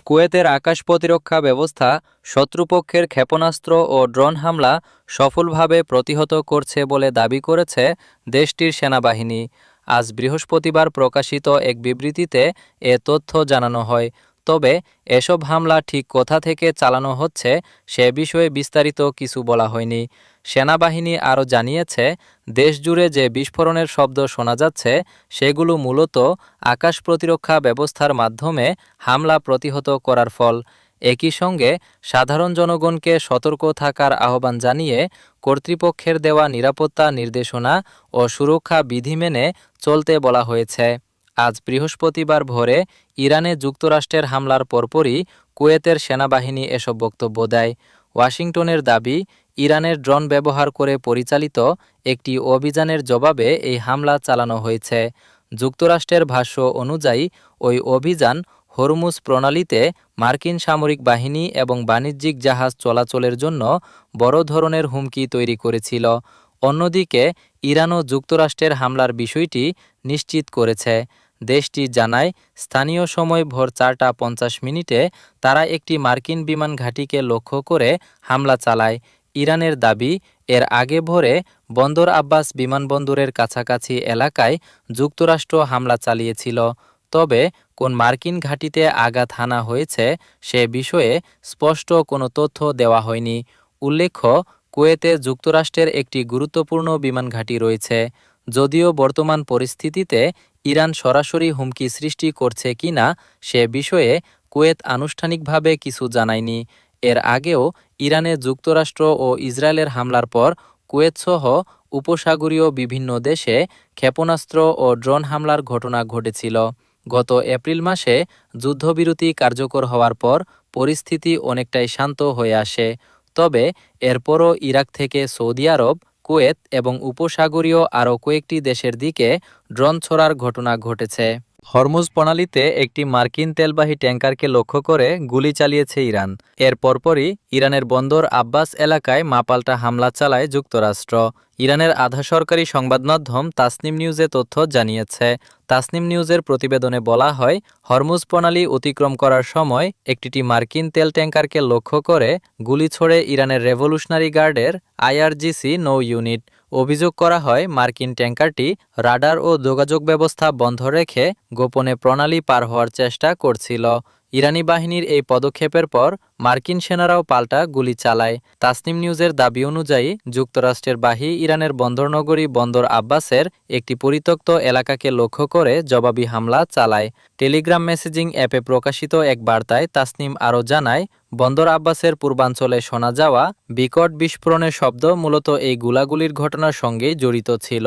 কুয়েতের আকাশ প্রতিরক্ষা ব্যবস্থা শত্রুপক্ষের ক্ষেপণাস্ত্র ও ড্রোন হামলা সফলভাবে প্রতিহত করছে বলে দাবি করেছে দেশটির সেনাবাহিনী। আজ বৃহস্পতিবার প্রকাশিত এক বিবৃতিতে এ তথ্য জানানো হয়। তবে এসব হামলা ঠিক কোথা থেকে চালানো হচ্ছে সে বিষয়ে বিস্তারিত কিছু বলা হয়নি। সেনাবাহিনী আরও জানিয়েছে, দেশজুড়ে যে বিস্ফোরণের শব্দ শোনা যাচ্ছে সেগুলো মূলত আকাশ প্রতিরক্ষা ব্যবস্থার মাধ্যমে হামলা প্রতিহত করার ফল। একই সঙ্গে সাধারণ জনগণকে সতর্ক থাকার আহ্বান জানিয়ে কর্তৃপক্ষের দেওয়া নিরাপত্তা নির্দেশনা ও সুরক্ষা বিধি মেনে চলতে বলা হয়েছে। আজ বৃহস্পতিবার ভোরে ইরানে যুক্তরাষ্ট্রের হামলার পরপরই কুয়েতের সেনাবাহিনী এসব বক্তব্য দেয়। ওয়াশিংটনের দাবি, ইরানের ড্রোন ব্যবহার করে পরিচালিত একটি অভিযানের জবাবে এই হামলা চালানো হয়েছে। যুক্তরাষ্ট্রের ভাষ্য অনুযায়ী ওই অভিযান হরমুজ প্রণালীতে মার্কিন সামরিক বাহিনী এবং বাণিজ্যিক জাহাজ চলাচলের জন্য বড় ধরনের হুমকি তৈরি করেছিল। অন্যদিকে ইরানও যুক্তরাষ্ট্রের হামলার বিষয়টি নিশ্চিত করেছে। দেশটি জানায়, স্থানীয় সময় ভোর 4টা 50 মিনিটে তারা একটি মার্কিন বিমান ঘাঁটিকে লক্ষ্য করে হামলা চালায়। ইরানের দাবি, এর আগে ভোরে বন্দর আব্বাস বিমানবন্দরের কাছাকাছি এলাকায় যুক্তরাষ্ট্র হামলা চালিয়েছিল। তবে কোন মার্কিন ঘাঁটিতে আঘাত হানা হয়েছে সে বিষয়ে স্পষ্ট কোনো তথ্য দেওয়া হয়নি। উল্লেখ্য, কুয়েতে যুক্তরাষ্ট্রের একটি গুরুত্বপূর্ণ বিমান ঘাঁটি রয়েছে। যদিও বর্তমান পরিস্থিতিতে ইরান সরাসরি হুমকি সৃষ্টি করছে কিনা সে বিষয়ে কুয়েত আনুষ্ঠানিকভাবে কিছু জানায়নি। এর আগেও ইরানে যুক্তরাষ্ট্র ও ইসরায়েলের হামলার পর কুয়েতসহ উপসাগরীয় বিভিন্ন দেশে ক্ষেপণাস্ত্র ও ড্রোন হামলার ঘটনা ঘটেছিল। গত এপ্রিল মাসে যুদ্ধবিরতি কার্যকর হওয়ার পর পরিস্থিতি অনেকটাই শান্ত হয়ে আসে। তবে এরপরও ইরাক থেকে সৌদি আরব, কুয়েত এবং উপসাগরীয় আরও কয়েকটি দেশের দিকে ড্রোন ছোড়ার ঘটনা ঘটেছে। হরমুজ প্রণালীতে একটি মার্কিন তেলবাহী ট্যাঙ্কারকে লক্ষ্য করে গুলি চালিয়েছে ইরান। এর পরপরই ইরানের বন্দর আব্বাস এলাকায় মাপাল্টা হামলা চালায় যুক্তরাষ্ট্র। ইরানের আধা সরকারি সংবাদ মাধ্যম তাসনিম নিউজে তথ্য জানিয়েছে। তাসনিম নিউজের প্রতিবেদনে বলা হয়, হরমুজ প্রণালী অতিক্রম করার সময় একটি মার্কিন তেল ট্যাঙ্কারকে লক্ষ্য করে গুলি ছোড়ে ইরানের রেভলিউশনারি গার্ডের IRGC নৌ ইউনিট। অভিযোগ করা হয়, মার্কিন ট্যাঙ্কারটি রাডার ও যোগাযোগ ব্যবস্থা বন্ধ রেখে গোপনে প্রণালী পার হওয়ার চেষ্টা করছিল। ইরানি বাহিনীর এই পদক্ষেপের পর মার্কিন সেনারাও পাল্টা গুলি চালায়। তাসনিম নিউজের দাবি অনুযায়ী যুক্তরাষ্ট্রের বাহিনী ইরানের বন্দরনগরী বন্দর আব্বাসের একটি পরিত্যক্ত এলাকাকে লক্ষ্য করে জবাবি হামলা চালায়। টেলিগ্রাম মেসেজিং অ্যাপে প্রকাশিত এক বার্তায় তাসনিম আরও জানায়, বন্দর আব্বাসের পূর্বাঞ্চলে শোনা যাওয়া বিকট বিস্ফোরণের শব্দ মূলত এই গোলাগুলির ঘটনার সঙ্গেই জড়িত ছিল।